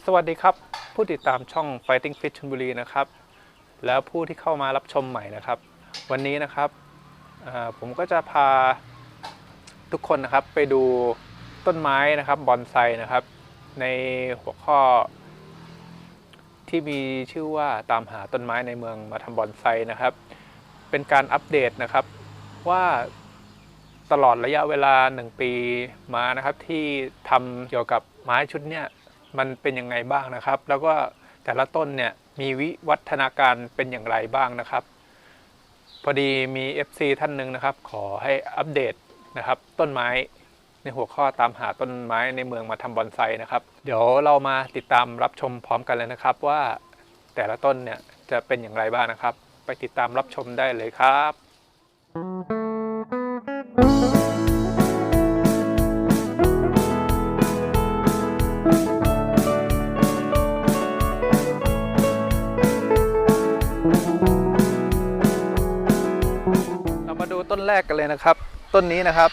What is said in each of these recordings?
สวัสดีครับผู้ติดตามช่อง Fighting Fit ชลบุรีนะครับแล้วผู้ที่เข้ามารับชมใหม่นะครับวันนี้นะครับผมก็จะพาทุกคนนะครับไปดูต้นไม้นะครับบอนไซนะครับในหัวข้อที่มีชื่อว่าตามหาต้นไม้ในเมืองมาทำบอนไซนะครับเป็นการอัปเดตนะครับว่าตลอดระยะเวลา1 ปีมานะครับที่ทำเกี่ยวกับไม้ชุดเนี้ยมันเป็นยังไงบ้างนะครับแล้วก็แต่ละต้นเนี่ยมีวิวัฒนาการเป็นอย่างไรบ้างนะครับพอดีมี FC ท่านหนึ่งนะครับขอให้อัปเดตนะครับต้นไม้ในหัวข้อตามหาต้นไม้ในเมืองมาทำบอนไซนะครับเดี๋ยวเรามาติดตามรับชมพร้อมกันเลยนะครับว่าแต่ละต้นเนี่ยจะเป็นอย่างไรบ้างนะครับไปติดตามรับชมได้เลยครับเรามาดูต้นแรกกันเลยนะครับต้นนี้นะครับ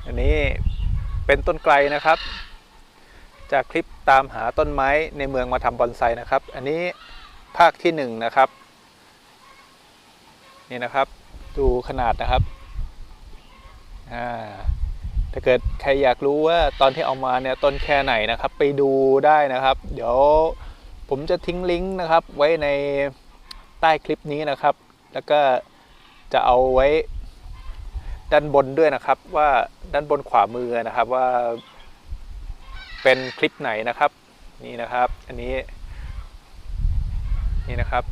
อันนี้เป็นต้นไกลนะครับจากคลิปตามหาต้นไม้ในเมืองมาทำบอนไซนะครับอันนี้ภาคที่1นะครับนี่นะครับดูขนาดนะครับถ้าเกิดใครอยากรู้ว่าตอนที่เอามาเนี่ยต้นแค่ไหนนะครับไปดูได้นะครับเดี๋ยวผมจะทิ้งลิงก์นะครับไว้ในใต้คลิปนี้นะครับแล้วก็จะเอาไว้ด้านบนด้วยนะครับว่าด้านบนขวามือนะครับว่าเป็นคลิปไหนนะครับนี่นะครับอันนี้นี่นะครับ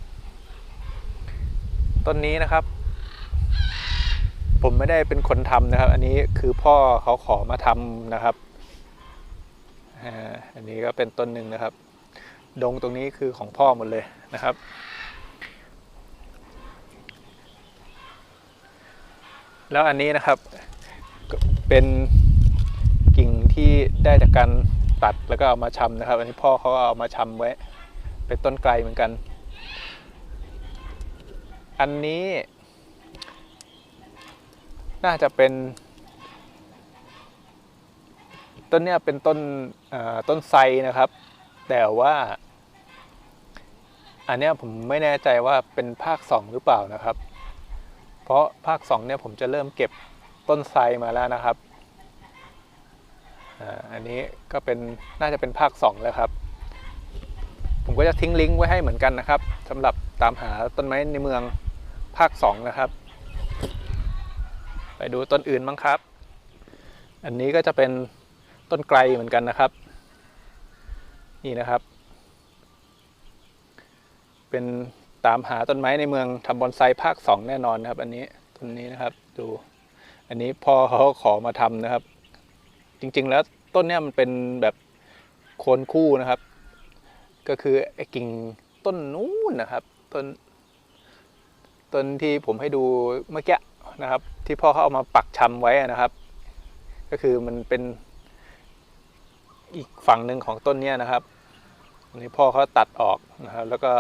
ต้นนี้นะครับผมไม่ได้เป็นคนทำนะครับอันนี้คือพ่อเขาขอมาทำนะครับอันนี้ก็เป็นต้นหนึ่งนะครับดงตรงนี้คือของพ่อหมดเลยนะครับแล้วอันนี้นะครับเป็นกิ่งที่ได้จากการตัดแล้วก็เอามาชำนะครับอันนี้พ่อเขาเอามาชำไว้เป็นต้นไกลเหมือนกันอันนี้น่าจะเป็นต้นเนี้ยเป็นต้นไทรนะครับแต่ว่าอันเนี้ยผมไม่แน่ใจว่าเป็นภาค2หรือเปล่านะครับเพราะภาค2เนี่ยผมจะเริ่มเก็บต้นไทรมาแล้วนะครับอันนี้ก็เป็นน่าจะเป็นภาค2แล้วครับผมก็จะทิ้งลิงก์ไว้ให้เหมือนกันนะครับสำหรับตามหาต้นไม้ในเมืองภาค2นะครับไปดูต้นอื่นบ้างครับอันนี้ก็จะเป็นต้นไกลเหมือนกันนะครับนี่นะครับเป็นตามหาต้นไม้ในเมืองทำบอนไซภาค2แน่นอนครับอันนี้ต้นนี้นะครับดูอันนี้พ่อเขาขอมาทำนะครับจริงๆแล้วต้นเนี้ยมันเป็นแบบโคนคู่นะครับก็คือไอ้กิ่งต้นนู้นนะครับต้นที่ผมให้ดูเมื่อกี้นะครับที่พ่อเขาเอามาปักชำไว้นะครับก็คือมันเป็นอีกฝั่งหนึ่งของต้นเนี้ยนะครับอันนี้พ่อเขาตัดออกนะครับแล้วก็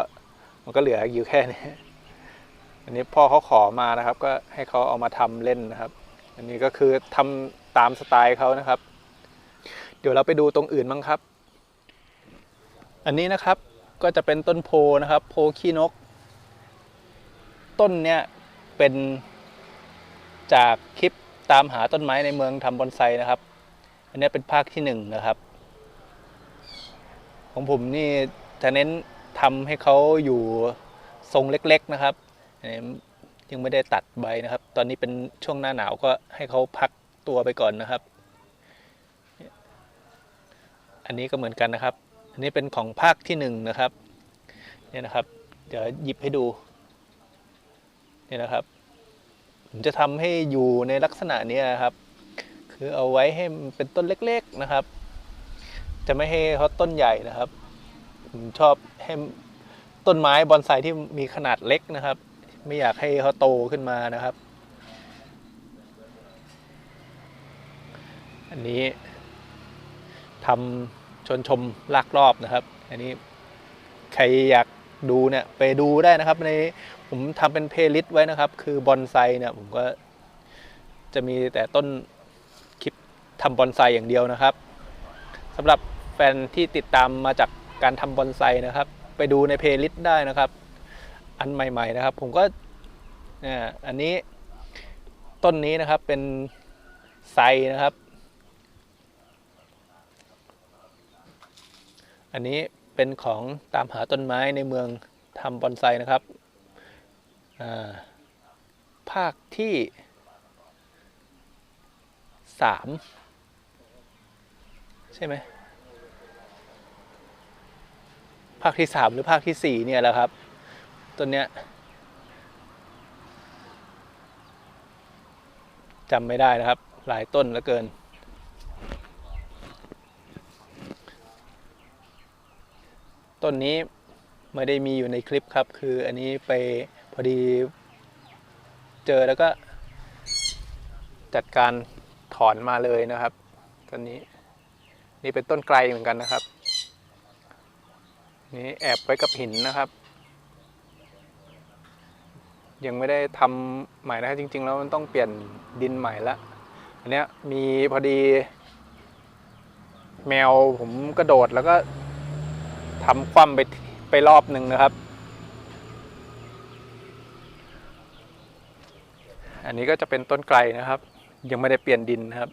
มันก็เหลืออยู่แค่นี้อันนี้พ่อเขาขอมานะครับก็ให้เขาเอามาทำเล่นนะครับอันนี้ก็คือทำตามสไตล์เขานะครับเดี๋ยวเราไปดูตรงอื่นบ้างครับอันนี้นะครับก็จะเป็นต้นโพนะครับโพขี้นกต้นเนี้ยเป็นจากคลิปตามหาต้นไม้ในเมืองทำบอนไซนะครับอันนี้เป็นภาคที่1นะครับของผมนี่จะเน้นทำให้เขาอยู่ทรงเล็กๆนะครับยังไม่ได้ตัดใบนะครับตอนนี้เป็นช่วงหน้าหนาวก็ให้เขาพักตัวไปก่อนนะครับอันนี้ก็เหมือนกันนะครับอันนี้เป็นของภาคที่1นะครับเนี่ยนะครับเดี๋ยวหยิบให้ดูเนี่ยนะครับผมจะทำให้อยู่ในลักษณะนี้นะครับคือเอาไว้ให้มันเป็นต้นเล็กๆนะครับจะไม่ให้เขาต้นใหญ่นะครับผมชอบให้ต้นไม้บอนไซที่มีขนาดเล็กนะครับไม่อยากให้เขาโตขึ้นมานะครับอันนี้ทำชมลากรอบนะครับอันนี้ใครอยากดูเนี่ยไปดูได้นะครับในผมทำเป็นเพลย์ลิสต์ไว้นะครับคือบอนไซเนี่ยผมก็จะมีแต่ต้นคลิปทำบอนไซอย่างเดียวนะครับสำหรับ ฟนๆที่ติดตามมาจากการทำบอนไซนะครับไปดูในเพลย์ลิสต์ได้นะครับ อันใหม่ๆนะครับผมก็อันนี้ต้นนี้นะครับเป็นไซนะครับอันนี้เป็นของตามหาต้นไม้ในเมืองทำบอนไซนะครับภาคที่3ใช่ไหมภาคที่3หรือภาคที่4เนี่ยแหละครับต้นเนี้ยจำไม่ได้นะครับหลายต้นเหลือเกินต้นนี้ไม่ได้มีอยู่ในคลิปครับคืออันนี้ไปพอดีเจอแล้วก็จัดการถอนมาเลยนะครับต้นนี้นี่เป็นต้นไกลเหมือนกันนะครับนี่แอบไว้กับหินนะครับยังไม่ได้ทำใหม่นะครับจริงๆแล้วมันต้องเปลี่ยนดินใหม่ละอันเนี้ยมีพอดีแมวผมกระโดดแล้วก็ทำคว่ำไปรอบหนึ่งนะครับอันนี้ก็จะเป็นต้นไกลนะครับยังไม่ได้เปลี่ยนดินนะครับ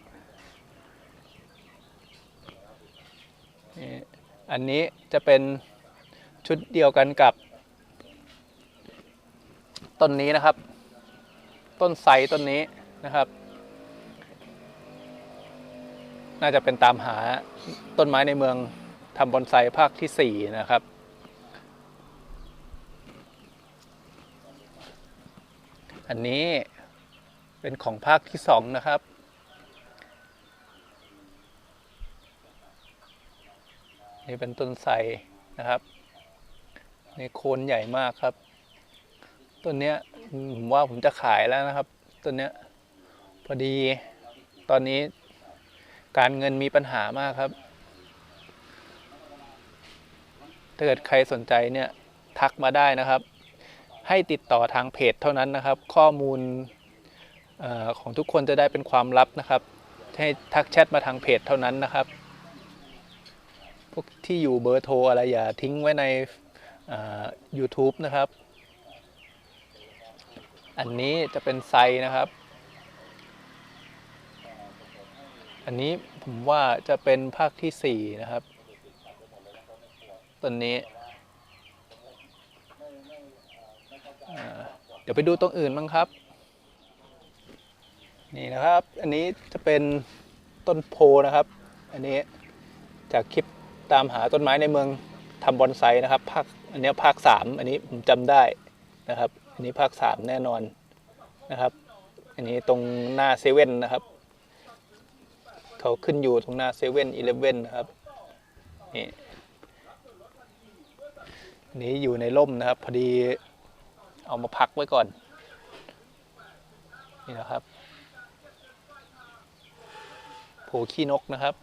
อันนี้จะเป็นชุดเดียวกันกับต้นนี้นะครับต้นไทรต้นนี้นะครับน่าจะเป็นตามหาต้นไม้ในเมืองทำบอนไซภาคที่4นะครับอันนี้เป็นของภาคที่2นะครับนี่เป็นต้นไทรนะครับนี่โคนใหญ่มากครับต้นเนี้ยผมว่าผมจะขายแล้วนะครับต้นเนี้ยพอดีตอนนี้การเงินมีปัญหามากครับถ้าเกิดใครสนใจเนี่ยทักมาได้นะครับให้ติดต่อทางเพจเท่านั้นนะครับข้อมูลของทุกคนจะได้เป็นความลับนะครับให้ทักแชทมาทางเพจเท่านั้นนะครับพวกที่อยู่เบอร์โทรอะไรอย่าทิ้งไว้ในYouTube นะครับอันนี้จะเป็นไซนะครับอันนี้ผมว่าจะเป็นภาคที่4นะครับต้นนี้เดี๋ยวไปดูตรงอื่นบ้างครับนี่นะครับอันนี้จะเป็นต้นโพนะครับอันนี้จากคลิปตามหาต้นไม้ในเมืองทำบอนไซนะครับภาคอันนี้ภาค3อันนี้ผมจำได้นะครับอันนี้ภาค3แน่นอนนะครับอันนี้ตรงหน้าเซเว่นนะครับเขาขึ้นอยู่ตรงหน้าเซเว่นอีเลฟเว่นนะครับนี่อันนี้อยู่ในร่มนะครับพอดีเอามาพักไว้ก่อนนี่นะครับโผขี้นกนะครับ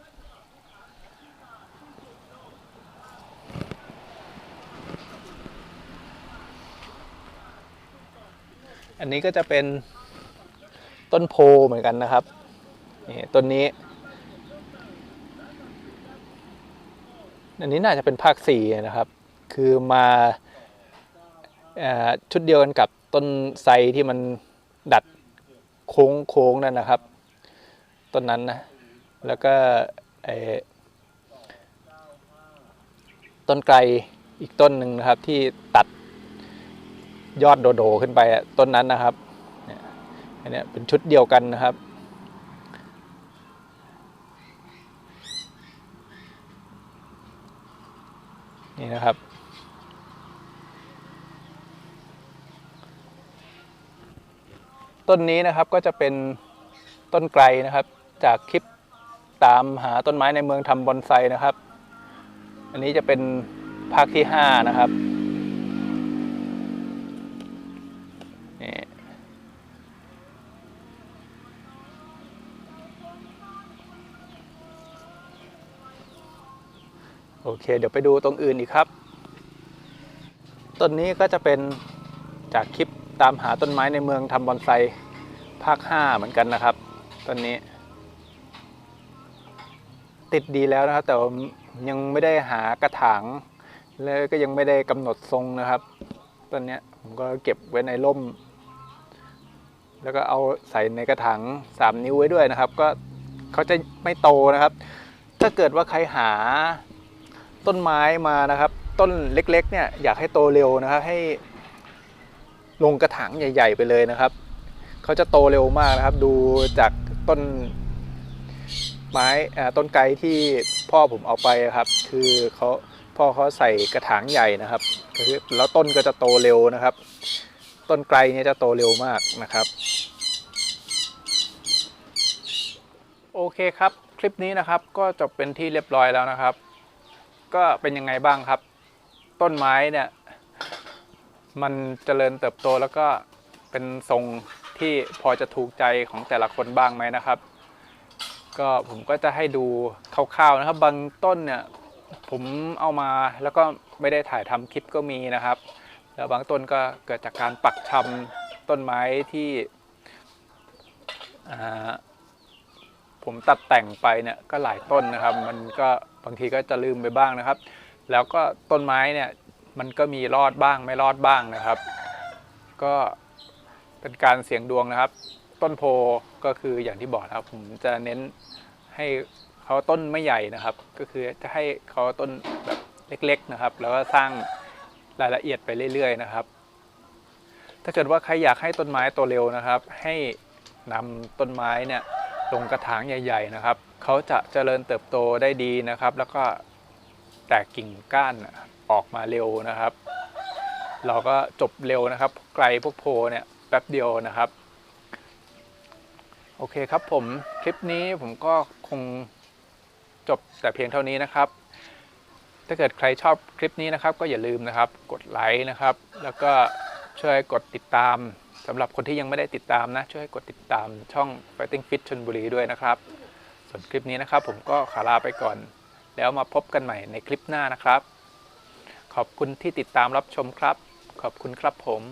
อันนี้ก็จะเป็นต้นโพเหมือนกันนะครับนี่ต้นนี้อันนี้น่าจะเป็นภาค4นะครับคือมาชุดเดียวกันกับต้นไทรที่มันดัดโค้งนั่นนะครับต้นนั้นนะแล้วก็ต้นไกลอีกต้นหนึ่งนะครับที่ตัดยอดโดขึ้นไปต้นนั้นนะครับอันนี้เป็นชุดเดียวกันนะครับนี่นะครับต้นนี้นะครับก็จะเป็นต้นไกลนะครับจากคลิปตามหาต้นไม้ในเมืองทำบอนไซนะครับอันนี้จะเป็นภาคที่5นะครับโอเคเดี๋ยวไปดูตรงอื่นอีกครับต้นนี้ก็จะเป็นจากคลิปตามหาต้นไม้ในเมืองทำบอนไซภาค5เหมือนกันนะครับต้นนี้ติดดีแล้วนะครับแต่ ยังไม่ได้หากระถางแล้วก็ยังไม่ได้กำหนดทรงนะครับต้นนี้ผมก็เก็บไว้ในร่มแล้วก็เอาใส่ในกระถาง3 นิ้วไว้ด้วยนะครับก็เขาจะไม่โตนะครับถ้าเกิดว่าใครหาต้นไม้มานะครับต้นเล็กๆเนี่ยอยากให้โตเร็วนะครับให้ลงกระถางใหญ่ๆไปเลยนะครับเขาจะโตเร็วมากนะครับดูจากต้นไม้ต้นไกรที่พ่อผมเอาไปครับคือพ่อเขาใส่กระถางใหญ่นะครับคือแล้วต้นก็จะโตเร็วนะครับต้นไกรเนี่ยจะโตเร็วมากนะครับโอเคครับคลิปนี้นะครับก็จบเป็นที่เรียบร้อยแล้วนะครับก็เป็นยังไงบ้างครับต้นไม้เนี่ยมันเจริญเติบโตแล้วก็เป็นทรงที่พอจะถูกใจของแต่ละคนบ้างไหมนะครับก็ผมก็จะให้ดูคร่าวๆนะครับบางต้นเนี่ยผมเอามาแล้วก็ไม่ได้ถ่ายทำคลิปก็มีนะครับแล้วบางต้นก็เกิดจากการปักชำต้นไม้ที่ผมตัดแต่งไปเนี่ยก็หลายต้นนะครับมันก็บางทีก็จะลืมไปบ้างนะครับแล้วก็ต้นไม้เนี่ยมันก็มีรอดบ้างไม่รอดบ้างนะครับก็เป็นการเสี่ยงดวงนะครับต้นโพก็คืออย่างที่บอกนะครับผมจะเน้นให้เขาต้นไม่ใหญ่นะครับก็คือจะให้เขาต้นแบบเล็กๆนะครับแล้วก็สร้างรายละเอียดไปเรื่อยๆนะครับถ้าเกิดว่าใครอยากให้ต้นไม้โตเร็วนะครับให้นำต้นไม้เนี่ยลงกระถางใหญ่ๆนะครับเขาจะเจริญเติบโตได้ดีนะครับแล้วก็แตกกิ่งก้านออกมาเร็วนะครับเราก็จบเร็วนะครับไกลพวกโพเนี่ยแป๊บเดียวนะครับโอเคครับผมคลิปนี้ผมก็คงจบแต่เพียงเท่านี้นะครับถ้าเกิดใครชอบคลิปนี้นะครับก็อย่าลืมนะครับกดไลค์นะครับแล้วก็ช่วยกดติดตามสำหรับคนที่ยังไม่ได้ติดตามนะช่วยกดติดตามช่อง Fighting Fit ชลบุรีด้วยนะครับส่วนคลิปนี้นะครับผมก็ขอลาไปก่อนแล้วมาพบกันใหม่ในคลิปหน้านะครับขอบคุณที่ติดตามรับชมครับขอบคุณครับผม